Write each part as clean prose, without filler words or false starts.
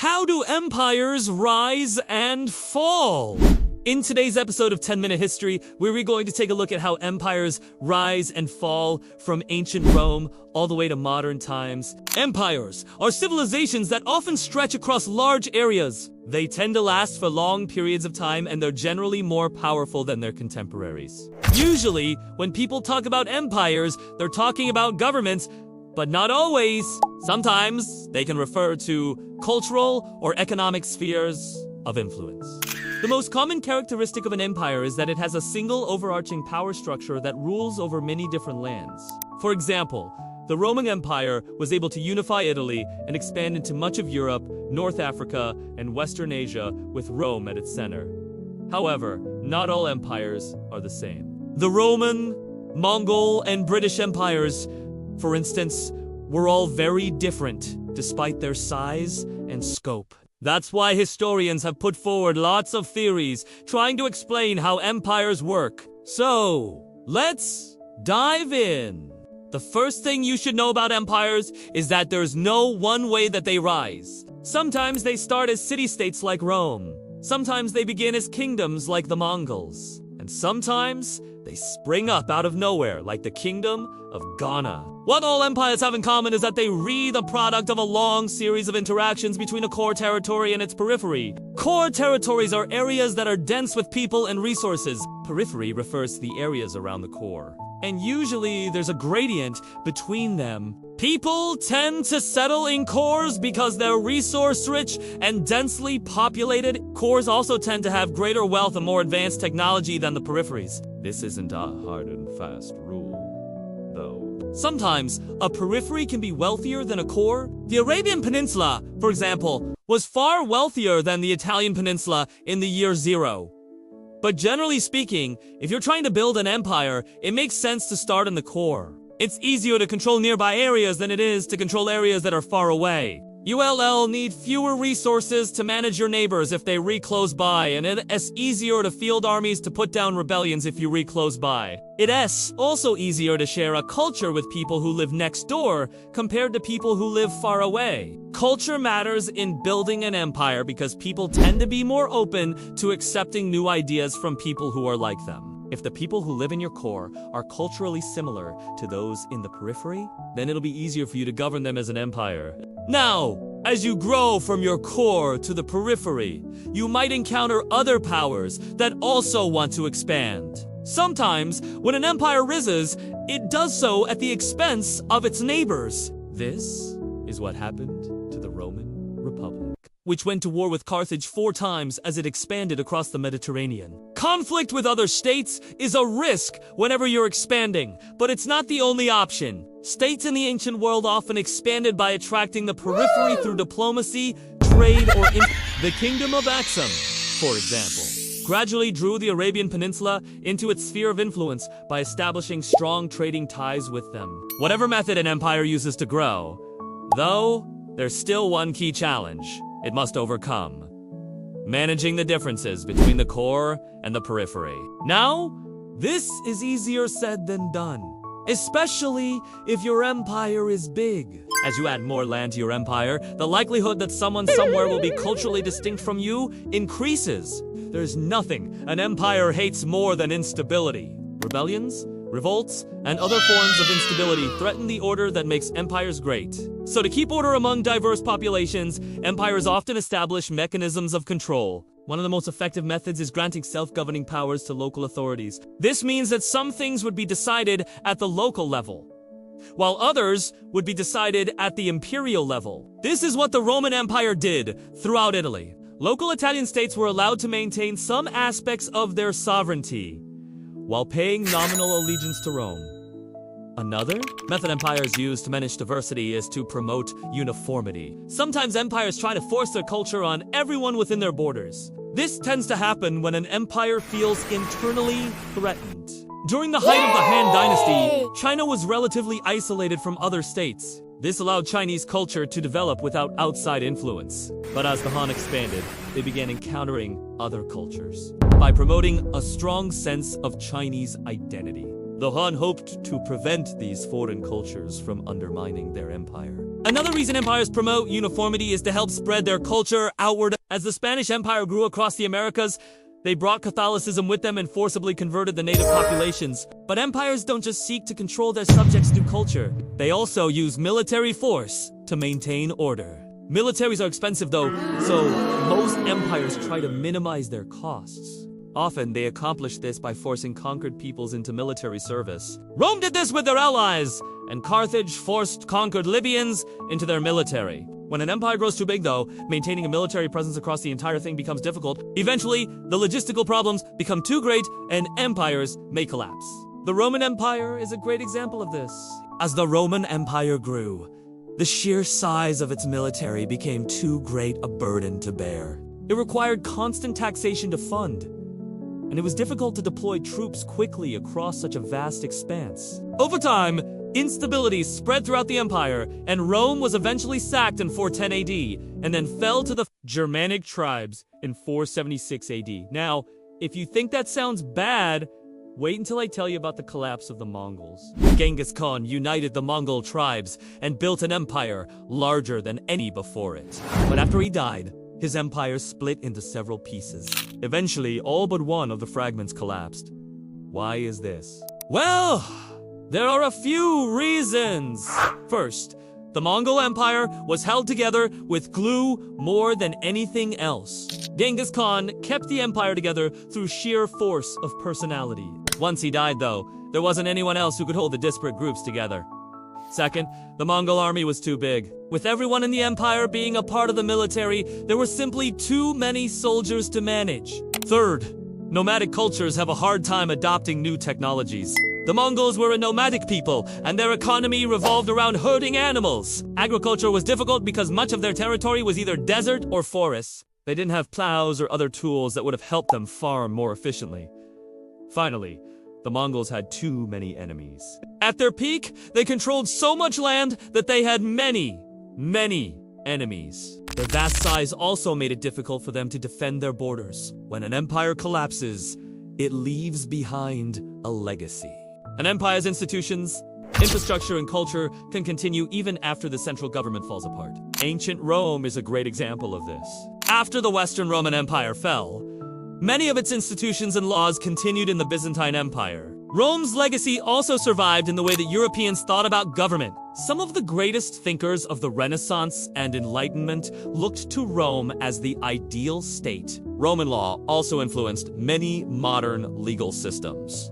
How do empires rise and fall? In today's episode of 10-Minute History, we're going to take a look at how empires rise and fall from ancient Rome all the way to modern times. Empires are civilizations that often stretch across large areas. They tend to last for long periods of time, and they're generally more powerful than their contemporaries. Usually, when people talk about empires, they're talking about governments, but not always. Sometimes they can refer to cultural or economic spheres of influence. The most common characteristic of an empire is that it has a single overarching power structure that rules over many different lands. For example, the Roman Empire was able to unify Italy and expand into much of Europe, North Africa, and Western Asia, with Rome at its center. However, not all empires are the same. The Roman, Mongol, and British empires, for instance, were all very different despite their size and scope. That's why historians have put forward lots of theories trying to explain how empires work. So, let's dive in. The first thing you should know about empires is that there's no one way that they rise. Sometimes they start as city-states like Rome. Sometimes they begin as kingdoms like the Mongols. And sometimes they spring up out of nowhere like the Kingdom of Ghana. What all empires have in common is that they are the product of a long series of interactions between a core territory and its periphery. Core territories are areas that are dense with people and resources. Periphery refers to the areas around the core. And usually there's a gradient between them. People tend to settle in cores because they're resource-rich and densely populated. Cores also tend to have greater wealth and more advanced technology than the peripheries. This isn't a hard and fast rule, though. Sometimes, a periphery can be wealthier than a core. The Arabian Peninsula, for example, was far wealthier than the Italian Peninsula in the year 0. But generally speaking, if you're trying to build an empire, it makes sense to start in the core. It's easier to control nearby areas than it is to control areas that are far away. You'll need fewer resources to manage your neighbors if they re-close by, and it's easier to field armies to put down rebellions if you re-close by. It's also easier to share a culture with people who live next door compared to people who live far away. Culture matters in building an empire because people tend to be more open to accepting new ideas from people who are like them. If the people who live in your core are culturally similar to those in the periphery, then it'll be easier for you to govern them as an empire. Now, as you grow from your core to the periphery, you might encounter other powers that also want to expand. Sometimes, when an empire rises, it does so at the expense of its neighbors. This is what happened to the Roman Republic, which went to war with Carthage 4 times as it expanded across the Mediterranean. Conflict with other states is a risk whenever you're expanding, but it's not the only option. States in the ancient world often expanded by attracting the periphery through diplomacy, trade, or the Kingdom of Axum, for example, gradually drew the Arabian Peninsula into its sphere of influence by establishing strong trading ties with them. Whatever method an empire uses to grow, though, there's still one key challenge it must overcome: managing the differences between the core and the periphery. Now, this is easier said than done, especially if your empire is big. As you add more land to your empire, the likelihood that someone somewhere will be culturally distinct from you increases. There's nothing an empire hates more than instability. Rebellions, revolts, and other forms of instability threaten the order that makes empires great. So to keep order among diverse populations, empires often establish mechanisms of control. One of the most effective methods is granting self-governing powers to local authorities. This means that some things would be decided at the local level, while others would be decided at the imperial level. This is what the Roman Empire did throughout Italy. Local Italian states were allowed to maintain some aspects of their sovereignty, while paying nominal allegiance to Rome. Another method empires use to manage diversity is to promote uniformity. Sometimes empires try to force their culture on everyone within their borders. This tends to happen when an empire feels internally threatened. During the height of the Han Dynasty, China was relatively isolated from other states. This allowed Chinese culture to develop without outside influence. But as the Han expanded, they began encountering other cultures. By promoting a strong sense of Chinese identity, the Han hoped to prevent these foreign cultures from undermining their empire. Another reason empires promote uniformity is to help spread their culture outward. As the Spanish Empire grew across the Americas, they brought Catholicism with them and forcibly converted the native populations. But empires don't just seek to control their subjects through culture. They also use military force to maintain order. Militaries are expensive though, so most empires try to minimize their costs. Often, they accomplish this by forcing conquered peoples into military service. Rome did this with their allies, and Carthage forced conquered Libyans into their military. When an empire grows too big though, maintaining a military presence across the entire thing becomes difficult. Eventually, the logistical problems become too great and empires may collapse. The Roman Empire is a great example of this. As the Roman Empire grew, the sheer size of its military became too great a burden to bear. It required constant taxation to fund, and it was difficult to deploy troops quickly across such a vast expanse. Over time, instability spread throughout the empire, and Rome was eventually sacked in 410 AD, and then fell to the Germanic tribes in 476 AD. Now, if you think that sounds bad, wait until I tell you about the collapse of the Mongols. Genghis Khan united the Mongol tribes and built an empire larger than any before it. But after he died, his empire split into several pieces. Eventually, all but one of the fragments collapsed. Why is this? Well, there are a few reasons. First, the Mongol Empire was held together with glue more than anything else. Genghis Khan kept the empire together through sheer force of personality. Once he died, though, there wasn't anyone else who could hold the disparate groups together. Second, the Mongol army was too big. With everyone in the empire being a part of the military, there were simply too many soldiers to manage. Third, nomadic cultures have a hard time adopting new technologies. The Mongols were a nomadic people, and their economy revolved around herding animals. Agriculture was difficult because much of their territory was either desert or forests. They didn't have plows or other tools that would have helped them farm more efficiently. Finally, the Mongols had too many enemies. At their peak, they controlled so much land that they had many enemies. Their vast size also made it difficult for them to defend their borders. When an empire collapses, it leaves behind a legacy. An empire's institutions, infrastructure, and culture can continue even after the central government falls apart. Ancient Rome is a great example of this. After the Western Roman Empire fell, many of its institutions and laws continued in the Byzantine Empire. Rome's legacy also survived in the way that Europeans thought about government. Some of the greatest thinkers of the Renaissance and Enlightenment looked to Rome as the ideal state. Roman law also influenced many modern legal systems,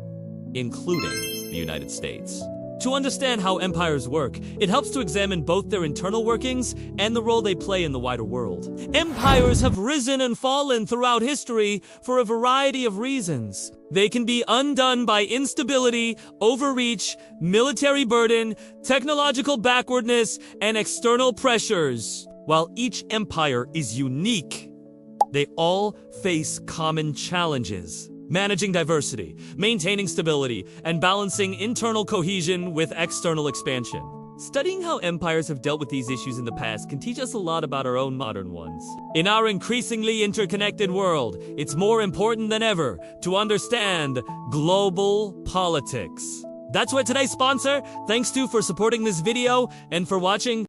including the United States. To understand how empires work, it helps to examine both their internal workings and the role they play in the wider world. Empires have risen and fallen throughout history for a variety of reasons. They can be undone by instability, overreach, military burden, technological backwardness, and external pressures. While each empire is unique, they all face common challenges. Managing diversity, maintaining stability, and balancing internal cohesion with external expansion. Studying how empires have dealt with these issues in the past can teach us a lot about our own modern ones. In our increasingly interconnected world, it's more important than ever to understand global politics. That's what today's sponsor, thanks to for supporting this video and for watching.